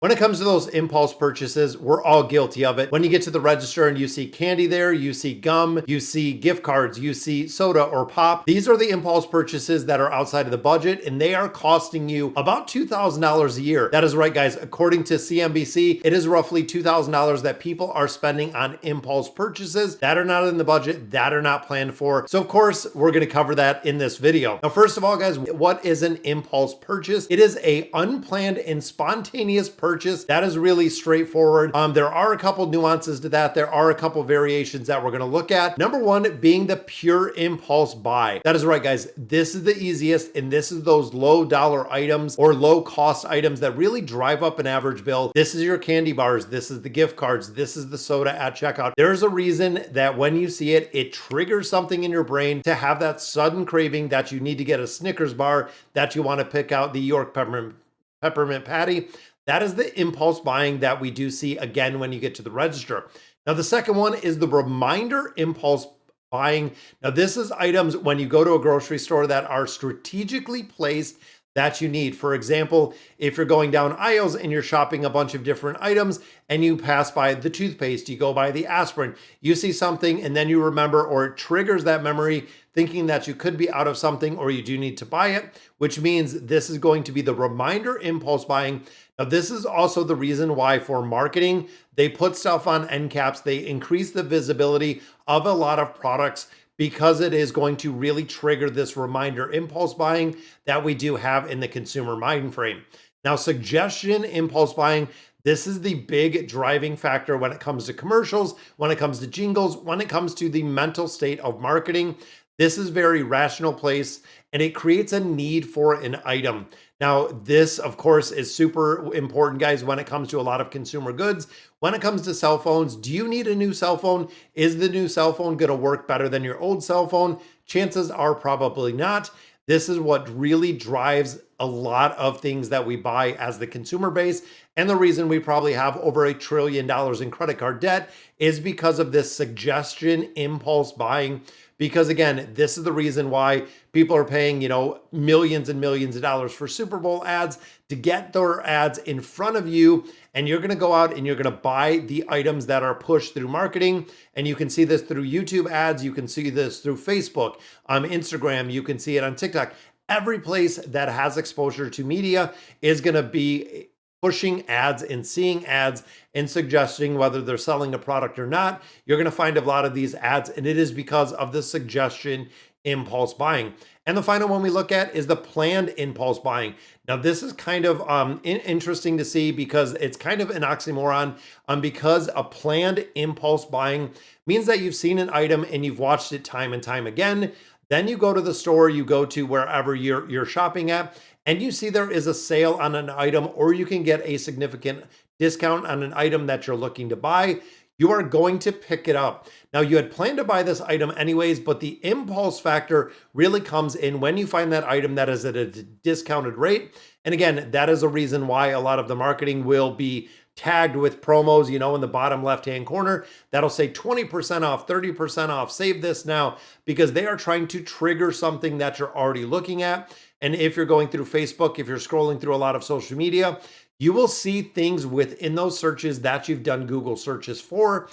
When it comes to those impulse purchases, we're all guilty of it. When you get to the register and you see candy there, you see gum, you see gift cards, you see soda or pop. These are the impulse purchases that are outside of the budget, and they are costing you about $2,000 a year. That is right, guys. According to CNBC, it is roughly $2,000 that people are spending on impulse purchases that are not in the budget, that are not planned for. So of course, we're going to cover that in this video. Now, first of all, guys, what is an impulse purchase? It is a unplanned and spontaneous purchase. That is really straightforward. There are a couple nuances to that. There are a couple variations that we're going to look at. Number one being the pure impulse buy. That is right, guys. This is the easiest, and this is those low dollar items or low cost items that really drive up an average bill. This is your candy bars. This is the gift cards. This is the soda at checkout. There's a reason that when you see it, it triggers something in your brain to have that sudden craving that you need to get a Snickers bar, that you want to pick out the York peppermint patty. That is the impulse buying that we do see again when you get to the register. Now, the second one is the reminder impulse buying. Now, this is items when you go to a grocery store that are strategically placed that you need. For example, if you're going down aisles and you're shopping a bunch of different items and you pass by the toothpaste, you go by the aspirin, you see something and then you remember, or it triggers that memory thinking that you could be out of something or you do need to buy it, which means this is going to be the reminder impulse buying. Now, this is also the reason why for marketing, they put stuff on end caps. They increase the visibility of a lot of products because it is going to really trigger this reminder impulse buying that we do have in the consumer mind frame. Now, suggestion impulse buying, this is the big driving factor when it comes to commercials, when it comes to jingles, when it comes to the mental state of marketing. This is very rational place, and it creates a need for an item. Now, this, of course, is super important, guys, when it comes to a lot of consumer goods. When it comes to cell phones, do you need a new cell phone? Is the new cell phone going to work better than your old cell phone? Chances are probably not. This is what really drives a lot of things that we buy as the consumer base. And the reason we probably have over $1 trillion in credit card debt is because of this suggestion impulse buying. Because again, this is the reason why people are paying, millions and millions of dollars for Super Bowl ads to get their ads in front of you. And you're going to go out and you're going to buy the items that are pushed through marketing. And you can see this through YouTube ads. You can see this through Facebook, Instagram. You can see it on TikTok. Every place that has exposure to media is going to be pushing ads and seeing ads and suggesting whether they're selling a product or not. You're going to find a lot of these ads, and it is because of the suggestion impulse buying. And the final one we look at is the planned impulse buying. Now, this is kind of interesting to see because it's kind of an oxymoron because a planned impulse buying means that you've seen an item and you've watched it time and time again. Then you go to the store, you go to wherever you're shopping at, and you see there is a sale on an item, or you can get a significant discount on an item that you're looking to buy. You are going to pick it up. Now, you had planned to buy this item anyways, but the impulse factor really comes in when you find that item that is at a discounted rate. And again, that is a reason why a lot of the marketing will be tagged with promos, in the bottom left-hand corner, that'll say 20% off, 30% off, save this now, because they are trying to trigger something that you're already looking at. And if you're going through Facebook, if you're scrolling through a lot of social media, you will see things within those searches that you've done Google searches for.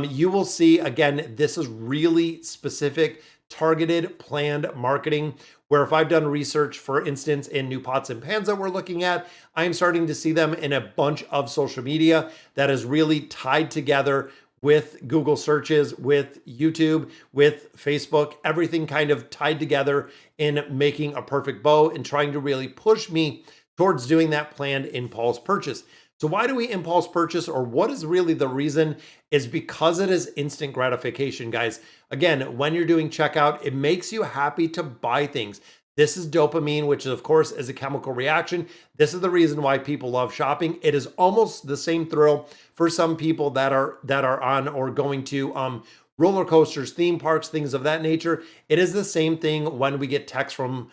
You will see, again, this is really specific, targeted, planned marketing, where if I've done research, for instance, in new pots and pans that we're looking at, I'm starting to see them in a bunch of social media that is really tied together with Google searches, with YouTube, with Facebook, everything kind of tied together in making a perfect bow and trying to really push me towards doing that planned impulse purchase. So why do we impulse purchase, or what is really the reason? Is because it is instant gratification, guys. Again, when you're doing checkout, it makes you happy to buy things. This is dopamine, which of course is a chemical reaction. This is the reason why people love shopping. It is almost the same thrill for some people that are on or going to roller coasters, theme parks, things of that nature. It is the same thing when we get texts from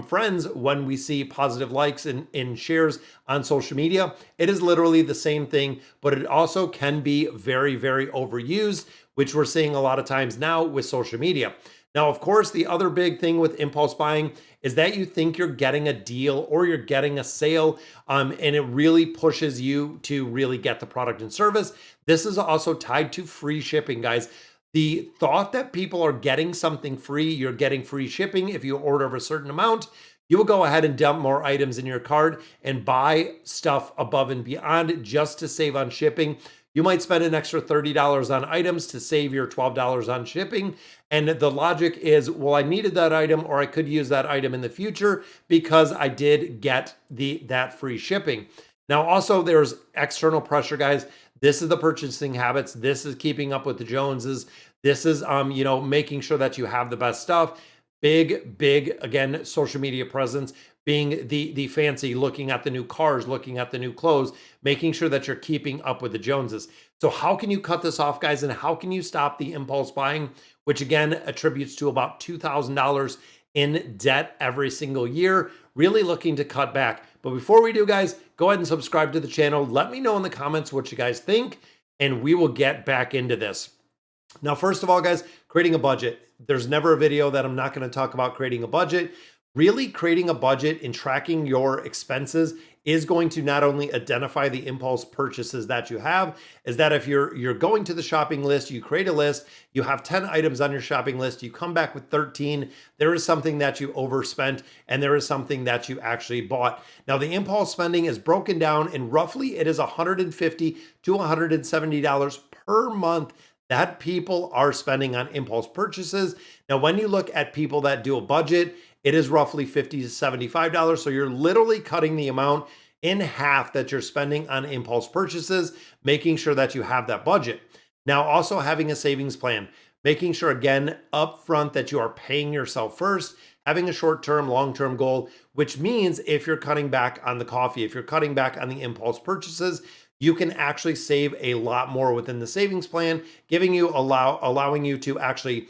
friends, when we see positive likes and shares on social media. It is literally the same thing, but it also can be very, very overused, which we're seeing a lot of times now with social media. Now, of course, the other big thing with impulse buying is that you think you're getting a deal or you're getting a sale, and it really pushes you to really get the product and service. This is also tied to free shipping, guys. The thought that people are getting something free, you're getting free shipping if you order of a certain amount, you will go ahead and dump more items in your cart and buy stuff above and beyond just to save on shipping. You might spend an extra $30 on items to save your $12 on shipping. And the logic is, well, I needed that item or I could use that item in the future because I did get that free shipping. Now, also there's external pressure, guys. This is the purchasing habits. This is keeping up with the Joneses. This is making sure that you have the best stuff. Big again, social media presence, being the fancy, looking at the new cars, looking at the new clothes, making sure that you're keeping up with the Joneses. So how can you cut this off, guys? And how can you stop the impulse buying, which again attributes to about $2,000 in debt every single year? Really looking to cut back. But before we do, guys, go ahead and subscribe to the channel. Let me know in the comments what you guys think, and we will get back into this. Now, first of all, guys, creating a budget. There's never a video that I'm not going to talk about creating a budget. Really creating a budget and tracking your expenses is going to not only identify the impulse purchases that you have, is that if you're going to the shopping list, you create a list, you have 10 items on your shopping list, you come back with 13, there is something that you overspent and there is something that you actually bought. Now, the impulse spending is broken down and roughly it is $150 to $170 per month that people are spending on impulse purchases. Now, when you look at people that do a budget, it is roughly $50 to $75. So you're literally cutting the amount in half that you're spending on impulse purchases, making sure that you have that budget. Now, also having a savings plan, making sure again, upfront that you are paying yourself first, having a short-term, long-term goal, which means if you're cutting back on the coffee, if you're cutting back on the impulse purchases, you can actually save a lot more within the savings plan, giving you allowing you to actually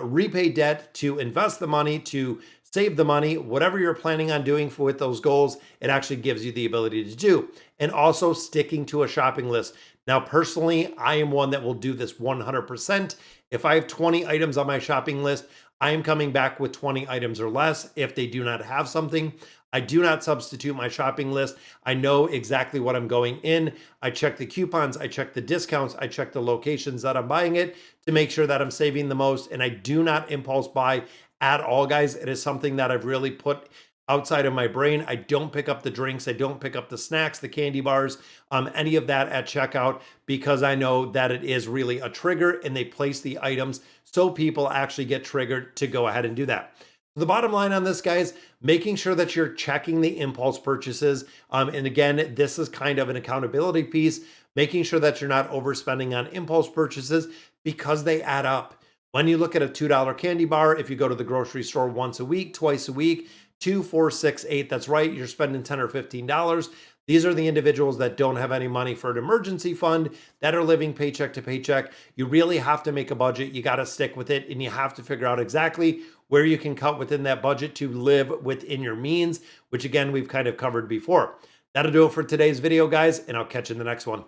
repay debt, to invest the money, to save the money, whatever you're planning on doing with those goals, it actually gives you the ability to do. And also sticking to a shopping list. Now, personally, I am one that will do this 100%. If I have 20 items on my shopping list, I am coming back with 20 items or less if they do not have something. I do not substitute my shopping list. I know exactly what I'm going in. I check the coupons, I check the discounts, I check the locations that I'm buying it to make sure that I'm saving the most. And I do not impulse buy at all, guys. It is something that I've really put outside of my brain. I don't pick up the drinks. I don't pick up the snacks, the candy bars, any of that at checkout, because I know that it is really a trigger and they place the items so people actually get triggered to go ahead and do that. The bottom line on this, guys, making sure that you're checking the impulse purchases. And again, this is kind of an accountability piece, making sure that you're not overspending on impulse purchases because they add up. When you look at a $2 candy bar, if you go to the grocery store once a week, twice a week, 2, 4, 6, 8, that's right, you're spending $10 or $15. These are the individuals that don't have any money for an emergency fund, that are living paycheck to paycheck. You really have to make a budget. You got to stick with it, and you have to figure out exactly where you can cut within that budget to live within your means, which again, we've kind of covered before. That'll do it for today's video, guys, and I'll catch you in the next one.